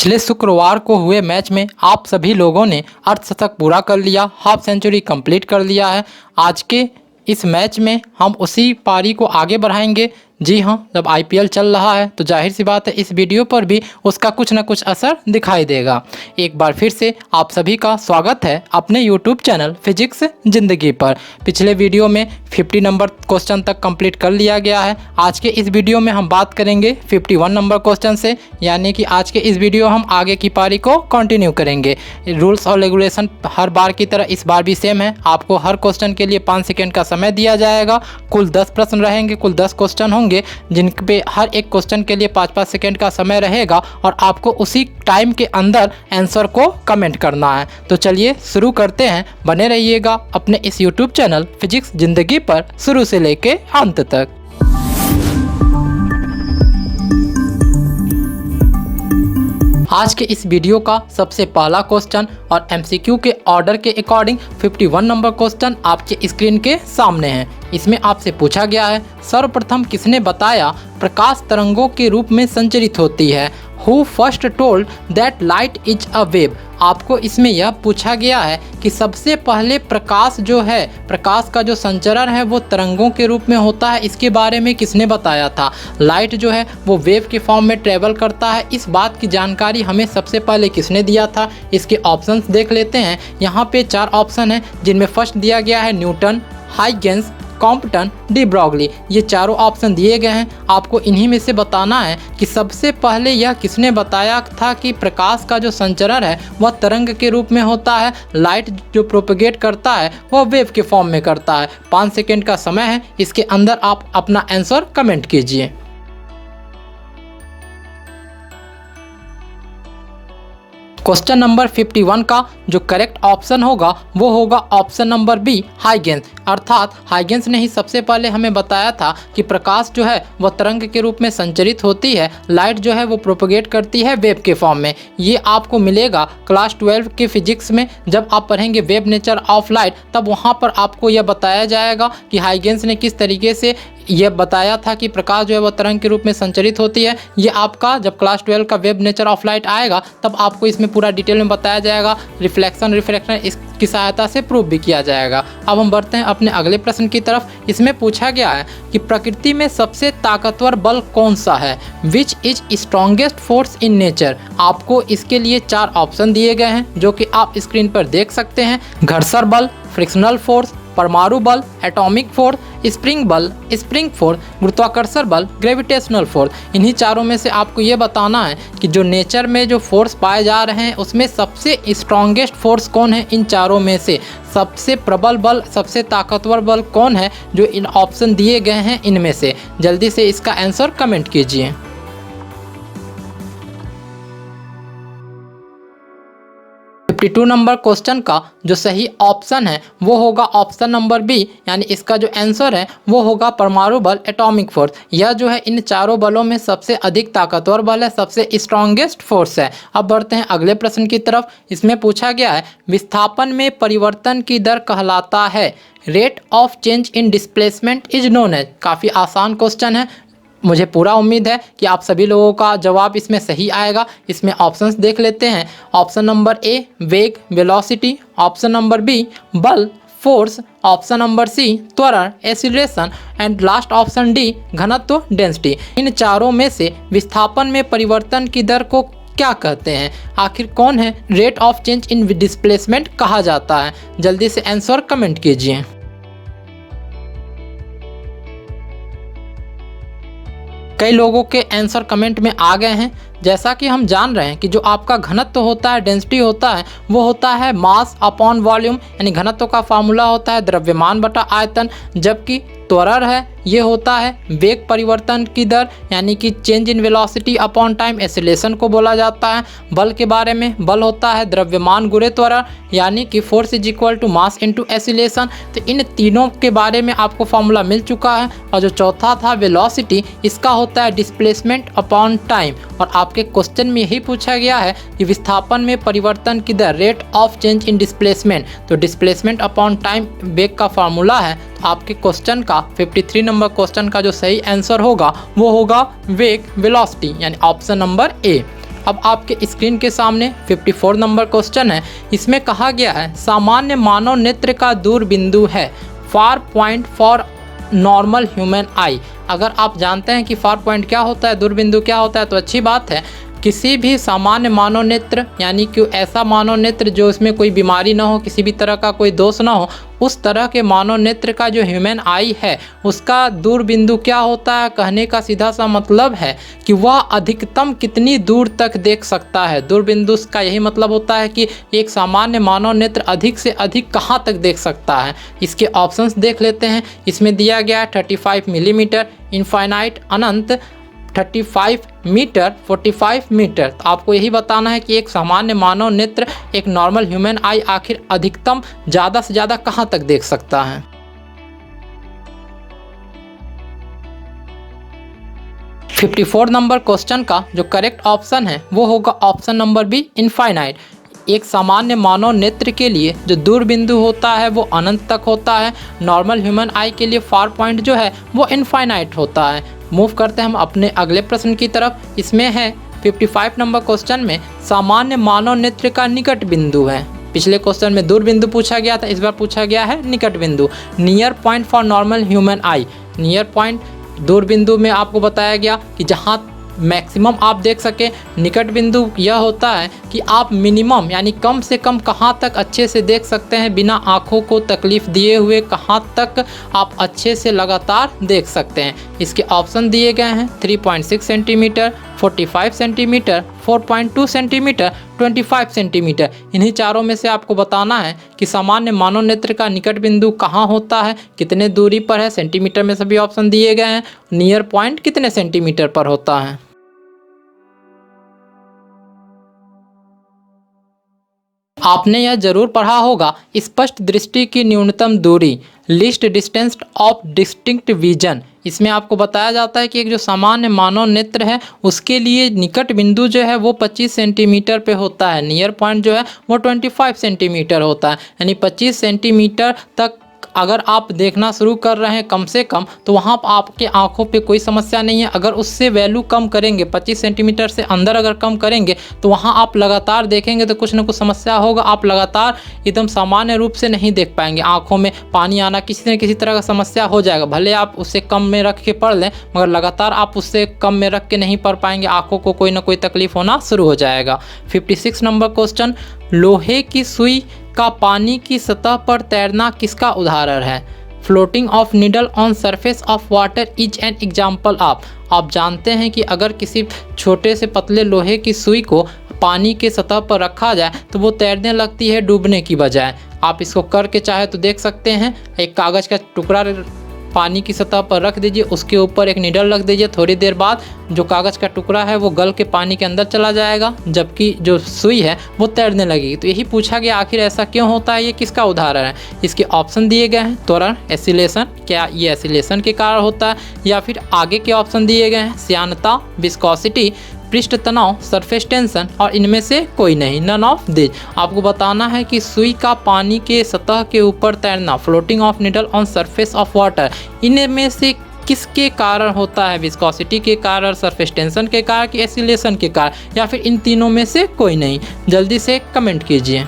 पिछले शुक्रवार को हुए मैच में आप सभी लोगों ने अर्धशतक पूरा कर लिया, हाफ सेंचुरी कंप्लीट कर लिया है। आज के इस मैच में हम उसी पारी को आगे बढ़ाएंगे। जी हाँ, जब आईपीएल चल रहा है तो जाहिर सी बात है इस वीडियो पर भी उसका कुछ न कुछ असर दिखाई देगा। एक बार फिर से आप सभी का स्वागत है अपने यूट्यूब चैनल फिजिक्स ज़िंदगी पर। पिछले वीडियो में 50 नंबर क्वेश्चन तक कंप्लीट कर लिया गया है। आज के इस वीडियो में हम बात करेंगे 51 नंबर क्वेश्चन से, यानी कि आज के इस वीडियो हम आगे की पारी को कंटिन्यू करेंगे। रूल्स और रेगुलेशन हर बार की तरह इस बार भी सेम है। आपको हर क्वेश्चन के लिए 5 सेकेंड का समय दिया जाएगा। कुल 10 प्रश्न रहेंगे, कुल 10 क्वेश्चन होंगे जिन पे हर एक क्वेश्चन के लिए 5-5 सेकेंड का समय रहेगा और आपको उसी टाइम के अंदर आंसर को कमेंट करना है। तो चलिए शुरू करते हैं। बने रहिएगा अपने इस यूट्यूब चैनल फिजिक्स ज़िंदगी पर शुरू से लेके अंत तक। आज के इस वीडियो का सबसे पहला क्वेश्चन और एमसीक्यू के ऑर्डर के अकॉर्डिंग 51 नंबर क्वेश्चन आपके स्क्रीन के सामने है। इसमें आपसे पूछा गया है, सर्वप्रथम किसने बताया प्रकाश तरंगों के रूप में संचरित होती है? Who first told that light is a wave? आपको इसमें यह पूछा गया है कि सबसे पहले प्रकाश जो है, प्रकाश का जो संचरण है वो तरंगों के रूप में होता है, इसके बारे में किसने बताया था? लाइट जो है वो वेव के फॉर्म में ट्रेवल करता है, इस बात की जानकारी हमें सबसे पहले किसने दिया था? इसके ऑप्शंस देख लेते हैं। यहाँ पे 4 ऑप्शन हैं जिनमें फर्स्ट दिया गया है Newton, Huygens, Compton, de Broglie. ये चारों ऑप्शन दिए गए हैं। आपको इन्हीं में से बताना है कि सबसे पहले यह किसने बताया था कि प्रकाश का जो संचरण है वह तरंग के रूप में होता है, लाइट जो प्रोपेगेट करता है वह वेव के फॉर्म में करता है। 5 सेकेंड का समय है, इसके अंदर आप अपना आंसर कमेंट कीजिए। क्वेश्चन नंबर 51 का जो करेक्ट ऑप्शन होगा वो होगा ऑप्शन नंबर बी, हाइगेंस। अर्थात हाइगेंस ने ही सबसे पहले हमें बताया था कि प्रकाश जो है वह तरंग के रूप में संचरित होती है, लाइट जो है वो प्रोपेगेट करती है वेव के फॉर्म में। ये आपको मिलेगा क्लास 12 के फिजिक्स में। जब आप पढ़ेंगे वेव नेचर ऑफ लाइट तब वहाँ पर आपको यह बताया जाएगा कि हाइगेंस ने किस तरीके से यह बताया था कि प्रकाश जो है वह तरंग के रूप में संचरित होती है। ये आपका जब क्लास 12 का वेव नेचर ऑफ लाइट आएगा तब आपको इसमें पूरा डिटेल में बताया जाएगा। रिफ्लेक्शन रिफ्रैक्शन इसकी सहायता से प्रूव भी किया जाएगा। अब हम बढ़ते हैं अपने अगले प्रश्न की तरफ। इसमें पूछा गया है कि प्रकृति में सबसे ताकतवर बल कौन सा है? Which is strongest force in nature? आपको इसके लिए 4 ऑप्शन दिए गए हैं जो कि आप स्क्रीन पर देख सकते हैं। घर्षण बल, फ्रिक्शनल फोर्स, परमाणु बल, एटॉमिक फोर्स, स्प्रिंग बल, स्प्रिंग फोर्स, गुरुत्वाकर्षण बल, ग्रेविटेशनल फोर्स। इन्हीं चारों में से आपको ये बताना है कि जो नेचर में जो फोर्स पाए जा रहे हैं उसमें सबसे स्ट्रॉन्गेस्ट फोर्स कौन है? इन चारों में से सबसे प्रबल बल, सबसे ताकतवर बल कौन है जो इन ऑप्शन दिए गए हैं इनमें से? जल्दी से इसका आंसर कमेंट कीजिए। टू नंबर क्वेश्चन का जो सही ऑप्शन है वो होगा ऑप्शन नंबर बी, यानी इसका जो आंसर है वो होगा परमाणु बल, एटॉमिक फोर्स। यह जो है इन चारों बलों में सबसे अधिक ताकतवर बल है, सबसे स्ट्रॉन्गेस्ट फोर्स है। अब बढ़ते हैं अगले प्रश्न की तरफ। इसमें पूछा गया है विस्थापन में परिवर्तन की दर कहलाता है rate of change in displacement is known as. काफ़ी आसान क्वेश्चन है, मुझे पूरा उम्मीद है कि आप सभी लोगों का जवाब इसमें सही आएगा। इसमें ऑप्शंस देख लेते हैं। ऑप्शन नंबर ए वेग, वेलोसिटी। ऑप्शन नंबर बी बल, फोर्स। ऑप्शन नंबर सी त्वरण, acceleration. And last option D घनत्व, डेंसिटी। इन चारों में से विस्थापन में परिवर्तन की दर को क्या कहते हैं? आखिर कौन है rate of change in displacement कहा जाता है? जल्दी से आंसर कमेंट कीजिए। कई लोगों के आंसर कमेंट में आ गए हैं। जैसा कि हम जान रहे हैं कि जो आपका घनत्व होता है, डेंसिटी होता है, वो होता है मास अपॉन वॉल्यूम, यानी घनत्व का फार्मूला होता है द्रव्यमान बटा आयतन। जबकि त्वरण है ये होता है वेग परिवर्तन की दर, यानी कि change in velocity upon time, acceleration को बोला जाता है। बल के बारे में बल होता है द्रव्यमान गुणे त्वरण, यानी कि force is equal to mass into acceleration. तो इन तीनों के बारे में आपको फार्मूला मिल चुका है। और जो चौथा था वेलोसिटी, इसका होता है डिस्प्लेसमेंट अपॉन टाइम। और आपके क्वेश्चन में यही पूछा गया है कि विस्थापन में परिवर्तन की दर rate of change in displacement, तो डिस्प्लेसमेंट अपॉन टाइम वेग का फार्मूला है। तो आपके क्वेश्चन का 53 नंबर क्वेश्चन का जो सही आंसर होगा वो होगा वेग, वेलोसिटी, यानी ऑप्शन नंबर ए। अब आपके स्क्रीन के सामने 54 नंबर क्वेश्चन है। इसमें कहा गया है सामान्य मानव नेत्र का दूर बिंदु है far point for normal human आई। अगर आप जानते हैं कि फार पॉइंट क्या होता है, दूर बिंदु क्या होता है, तो अच्छी बात है। किसी भी सामान्य मानव नेत्र यानी कि ऐसा मानव नेत्र जो इसमें कोई बीमारी ना हो, किसी भी तरह का कोई दोष ना हो, उस तरह के मानव नेत्र का जो ह्यूमन आई है उसका दूर बिंदु क्या होता है। कहने का सीधा सा मतलब है कि वह अधिकतम कितनी दूर तक देख सकता है। दूर बिंदु का यही मतलब होता है कि एक सामान्य मानव नेत्र अधिक से अधिक कहाँ तक देख सकता है। इसके ऑप्शंस देख लेते हैं। इसमें दिया गया है 35 मिलीमीटर, इनफाइनाइट अनंत, 35 मीटर, 45 मीटर। तो आपको यही बताना है कि एक सामान्य मानव नेत्र, एक नॉर्मल ह्यूमन आई आखिर अधिकतम ज़्यादा से ज़्यादा कहाँ तक देख सकता है। फिफ्टी 54 नंबर क्वेश्चन का जो करेक्ट ऑप्शन है वो होगा ऑप्शन नंबर बी, इनफाइनाइट। एक सामान्य मानव नेत्र के लिए जो दूर बिंदु होता है वो अनंत तक होता है। नॉर्मल ह्यूमन आई के लिए फार पॉइंट जो है वो इनफाइनाइट होता है। मूव करते हैं हम अपने अगले प्रश्न की तरफ। इसमें है 55 नंबर क्वेश्चन में सामान्य मानव नेत्र का निकट बिंदु है। पिछले क्वेश्चन में दूर बिंदु पूछा गया था, इस बार पूछा गया है निकट बिंदु। Near point for normal human I. Near point दूर बिंदु में आपको बताया गया कि जहाँ मैक्सिमम आप देख सके। निकट बिंदु यह होता है कि आप मिनिमम यानी कम से कम कहाँ तक अच्छे से देख सकते हैं बिना आँखों को तकलीफ दिए हुए, कहाँ तक आप अच्छे से लगातार देख सकते हैं। इसके ऑप्शन दिए गए हैं 3.6 सेंटीमीटर, 45 सेंटीमीटर, 4.2 सेंटीमीटर, 25 सेंटीमीटर। इन्हीं चारों में से आपको बताना है कि सामान्य मानव नेत्र का निकट बिंदु कहाँ होता है, कितने दूरी पर है। सेंटीमीटर में सभी ऑप्शन दिए गए हैं। नियर पॉइंट कितने सेंटीमीटर पर होता है। आपने यह जरूर पढ़ा होगा स्पष्ट दृष्टि की न्यूनतम दूरी, least distance of distinct vision. इसमें आपको बताया जाता है कि एक जो सामान्य मानव नेत्र है उसके लिए निकट बिंदु जो है वो 25 सेंटीमीटर पे होता है। नियर पॉइंट जो है वो 25 सेंटीमीटर होता है। यानी 25 सेंटीमीटर तक अगर आप देखना शुरू कर रहे हैं कम से कम, तो वहाँ आपके आंखों पे कोई समस्या नहीं है। अगर उससे वैल्यू कम करेंगे, 25 सेंटीमीटर से अंदर अगर कम करेंगे, तो वहाँ आप लगातार देखेंगे तो कुछ ना कुछ समस्या होगा। आप लगातार एकदम सामान्य रूप से नहीं देख पाएंगे। आंखों में पानी आना, किसी न किसी तरह का समस्या हो जाएगा। भले आप उससे कम में रख के पढ़ लें, मगर लगातार आप उससे कम में रख के नहीं पढ़ पाएंगे। आंखों को कोई ना कोई तकलीफ होना शुरू हो जाएगा। 56 नंबर क्वेश्चन, लोहे की सुई का पानी की सतह पर तैरना किसका उदाहरण है। Floating of needle on surface of water is an example of. आप जानते हैं कि अगर किसी छोटे से पतले लोहे की सुई को पानी के सतह पर रखा जाए तो वो तैरने लगती है डूबने की बजाय। आप इसको करके चाहे तो देख सकते हैं। एक कागज़ का टुकड़ा पानी की सतह पर रख दीजिए, उसके ऊपर एक नीडल रख दीजिए। थोड़ी देर बाद जो कागज़ का टुकड़ा है वो गल के पानी के अंदर चला जाएगा, जबकि जो सुई है वो तैरने लगेगी। तो यही पूछा गया आखिर ऐसा क्यों होता है, ये किसका उदाहरण है। इसके ऑप्शन दिए गए हैं त्वरण, एसिलेशन, क्या ये एसिलेशन के कारण होता है, या फिर आगे के ऑप्शन दिए गए हैं श्यानता, विस्कोसिटी, पृष्ठ तनाव, सरफेस टेंशन, और इनमें से कोई नहीं, नन ऑफ दिस। आपको बताना है कि सुई का पानी के सतह के ऊपर तैरना, floating of needle on surface of water, इनमें से किसके कारण होता है। विस्कोसिटी के कारण, सरफेस टेंशन के कारण, कि एसिलेशन के कारण, या फिर इन तीनों में से कोई नहीं। जल्दी से कमेंट कीजिए।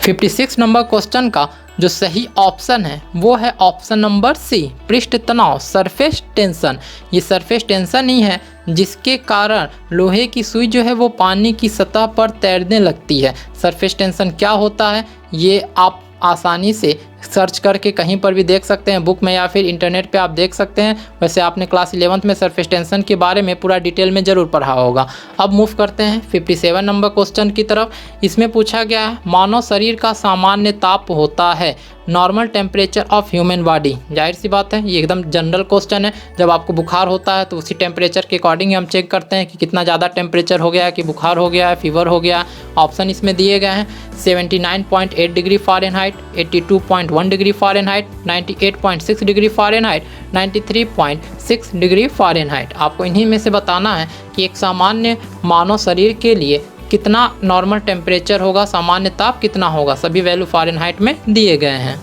56 नंबर क्वेश्चन का जो सही ऑप्शन है वो है ऑप्शन नंबर सी, पृष्ठ तनाव, सरफेस टेंशन। ये सरफेस टेंशन ही है जिसके कारण लोहे की सुई जो है वो पानी की सतह पर तैरने लगती है। सरफेस टेंशन क्या होता है ये आप आसानी से सर्च करके कहीं पर भी देख सकते हैं, बुक में या फिर इंटरनेट पे आप देख सकते हैं। वैसे आपने क्लास 11th में सरफेस टेंशन के बारे में पूरा डिटेल में ज़रूर पढ़ा होगा। अब मूव करते हैं 57 नंबर क्वेश्चन की तरफ। इसमें पूछा गया है मानव शरीर का सामान्य ताप होता है normal temperature of human body. जाहिर सी बात है ये एकदम जनरल क्वेश्चन है। जब आपको बुखार होता है तो उसी टेम्परेचर के अकॉर्डिंग हम चेक करते हैं कि कितना ज़्यादा टेम्परेचर हो गया है, कि बुखार हो गया है, फीवर हो गया है। ऑप्शन इसमें दिए गए हैं 79.8 degree Fahrenheit, 82.1 degree Fahrenheit, 98.6 degree Fahrenheit, 93.6 degree Fahrenheit. आपको इन्हीं में से बताना है कि एक सामान्य मानव शरीर के लिए कितना नॉर्मल टेम्परेचर होगा, सामान्य ताप कितना होगा। सभी वैल्यू फ़ारेनहाइट में दिए गए हैं।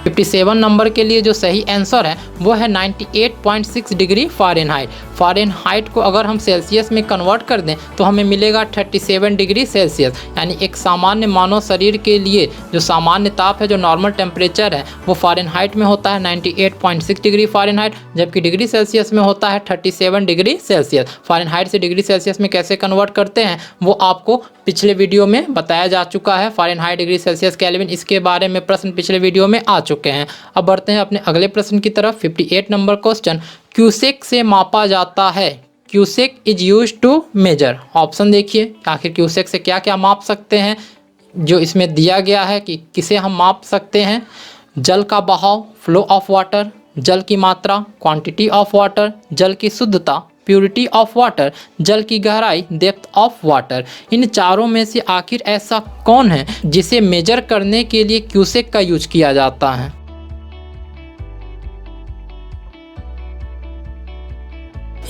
57 नंबर के लिए जो सही आंसर है वो है 98.6 डिग्री फ़ारेनहाइट। फ़ारेनहाइट को अगर हम सेल्सियस में कन्वर्ट कर दें तो हमें मिलेगा 37 डिग्री सेल्सियस। यानी एक सामान्य मानव शरीर के लिए जो सामान्य ताप है, जो नॉर्मल टेम्परेचर है, वो फ़ारेनहाइट में होता है 98.6 डिग्री फ़ारेनहाइट, जबकि डिग्री सेल्सियस में होता है 37 डिग्री सेल्सियस। फ़ारेनहाइट से डिग्री सेल्सियस में कैसे कन्वर्ट करते हैं वो आपको पिछले वीडियो में बताया जा चुका है। फ़ारेनहाइट, डिग्री सेल्सियस, केल्विन, इसके बारे में प्रश्न पिछले वीडियो में आ चुके हैं। अब बढ़ते हैं अपने अगले प्रश्न की तरफ। 58 नंबर क्वेश्चन, क्यूसेक से मापा जाता है। Cusec is use to measure. Option देखिए, आखिर क्यूसेक से क्या क्या माप सकते हैं। जो इसमें दिया गया है कि किसे हम माप सकते हैं। जल का बहाव, फ्लो ऑफ वाटर, जल की मात्रा, क्वांटिटी ऑफ वाटर, जल की शुद्धता, प्योरिटी ऑफ वाटर, जल की गहराई, डेप्थ ऑफ वाटर। इन चारों में से आखिर ऐसा कौन है जिसे मेजर करने के लिए क्यूसेक का यूज किया जाता है।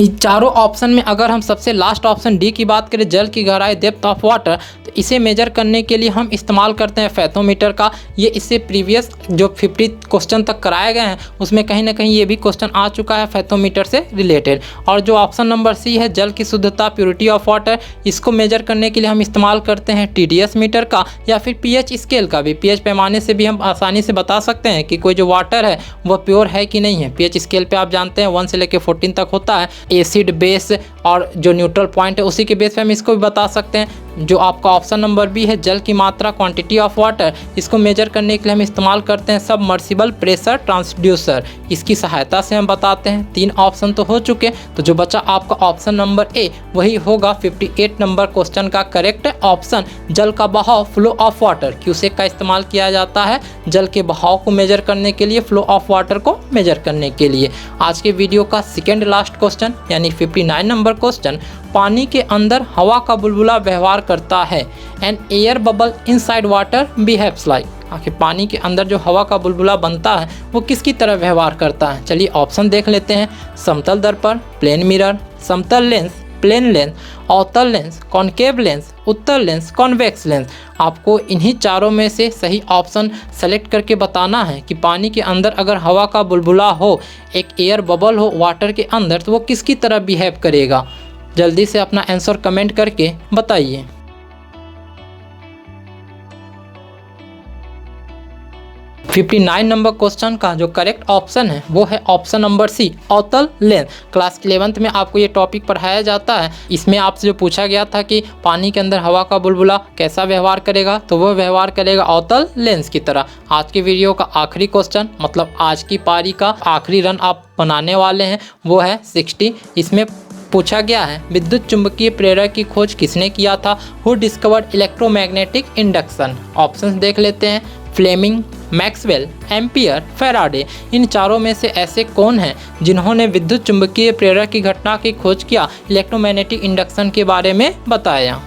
इन चारों ऑप्शन में अगर हम सबसे लास्ट ऑप्शन डी की बात करें, जल की गहराई, डेप्थ ऑफ वाटर, तो इसे मेजर करने के लिए हम इस्तेमाल करते हैं फैथोमीटर का। ये इससे प्रीवियस जो 50 क्वेश्चन तक कराए गए हैं उसमें कहीं ना कहीं ये भी क्वेश्चन आ चुका है फैथोमीटर से रिलेटेड। और जो ऑप्शन नंबर सी है, जल की शुद्धता, प्योरिटी ऑफ वाटर, इसको मेजर करने के लिए हम इस्तेमाल करते हैं TDS मीटर का या फिर pH स्केल का भी। pH पैमाने से भी हम आसानी से बता सकते हैं कि कोई जो वाटर है वह प्योर है कि नहीं है। pH स्केल पे आप जानते हैं 1 से लेकर 14 तक होता है। एसिड, बेस और जो न्यूट्रल पॉइंट है उसी के बेस पे हम इसको भी बता सकते हैं। जो आपका ऑप्शन नंबर बी है, जल की मात्रा, क्वांटिटी ऑफ वाटर, इसको मेजर करने के लिए हम इस्तेमाल करते हैं सबमर्सिबल प्रेशर ट्रांसड्यूसर। इसकी सहायता से हम बताते हैं। 3 ऑप्शन तो हो चुके, तो जो बचा आपका ऑप्शन नंबर ए, वही होगा 58 नंबर क्वेश्चन का करेक्ट ऑप्शन। जल का बहाव, फ्लो ऑफ वाटर, क्यूसेक का इस्तेमाल किया जाता है जल के बहाव को मेजर करने के लिए, फ्लो ऑफ वाटर को मेजर करने के लिए। आज के वीडियो का सेकेंड लास्ट क्वेश्चन यानी 59 नंबर क्वेश्चन, पानी के अंदर हवा का बुलबुला व्यवहार करता है। An air bubble inside water behaves like. आखिर पानी के अंदर जो हवा का बुलबुला बनता है वो किसकी तरह व्यवहार करता है। चलिए ऑप्शन देख लेते हैं। समतल दर्पण, प्लेन मिरर, समतल लेंस, प्लेन लेंस, अवतल लेंस, कॉनकेव लेंस, उत्तल लेंस, कॉन्वेक्स लेंस। आपको इन्हीं चारों में से सही ऑप्शन सेलेक्ट करके बताना है कि पानी के अंदर अगर हवा का बुलबुला हो, एक एयर बबल हो वाटर के अंदर, तो वो किसकी तरह बिहेव करेगा। जल्दी से अपना आंसर कमेंट करके बताइए। 59 नंबर क्वेश्चन का जो करेक्ट ऑप्शन है वो है ऑप्शन नंबर सी, अवतल लेंस। क्लास 11th में आपको ये टॉपिक पढ़ाया जाता है। इसमें आपसे जो पूछा गया था कि पानी के अंदर हवा का बुलबुला कैसा व्यवहार करेगा, तो वो व्यवहार करेगा अवतल लेंस की तरह। आज के वीडियो का आखिरी क्वेश्चन, मतलब आज की पारी का आखिरी रन आप बनाने वाले हैं, वो है 60। इसमें पूछा गया है विद्युत चुंबकीय प्रेरक की खोज किसने किया था। Who discovered electromagnetic induction. Options देख लेते हैं। Fleming, Maxwell, Ampere, Faraday. इन चारों में से ऐसे कौन हैं जिन्होंने विद्युत चुंबकीय प्रेरक की घटना की खोज किया, इलेक्ट्रोमैग्नेटिक इंडक्शन के बारे में बताया।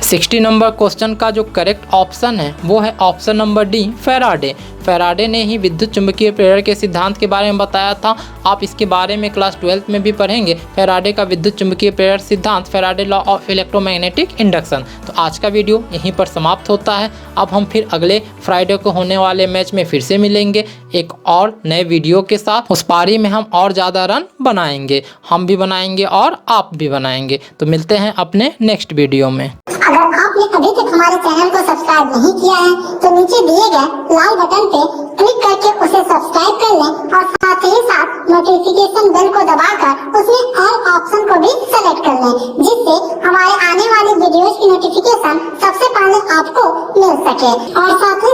60 नंबर क्वेश्चन का जो करेक्ट ऑप्शन है वो है option number D, Faraday. Faraday ने ही विद्युत चुंबकीय प्रेरक के सिद्धांत के बारे में बताया था। आप इसके बारे में क्लास 12th में भी पढ़ेंगे। फैराडे का विद्युत चुंबकीय प्रेरक सिद्धांत, Faraday law of electromagnetic induction. तो आज का वीडियो यहीं पर समाप्त होता है। अब हम फिर अगले फ्राइडे को होने वाले मैच में फिर से मिलेंगे एक और नए वीडियो के साथ। उस पारी में हम और ज़्यादा रन बनाएंगे, हम भी बनाएंगे और आप भी बनाएंगे। तो मिलते हैं अपने नेक्स्ट वीडियो में। अगर आपने अभी तक हमारे चैनल को सब्सक्राइब नहीं किया है तो नीचे दिए गए लाल बटन पे क्लिक करके उसे सब्सक्राइब कर लें और साथ ही साथ नोटिफिकेशन बेल को दबाकर उसमें ऑल ऑप्शन को भी सेलेक्ट कर लें, जिससे हमारे आने वाली वीडियोस की नोटिफिकेशन सबसे पहले आपको मिल सके। और साथ ही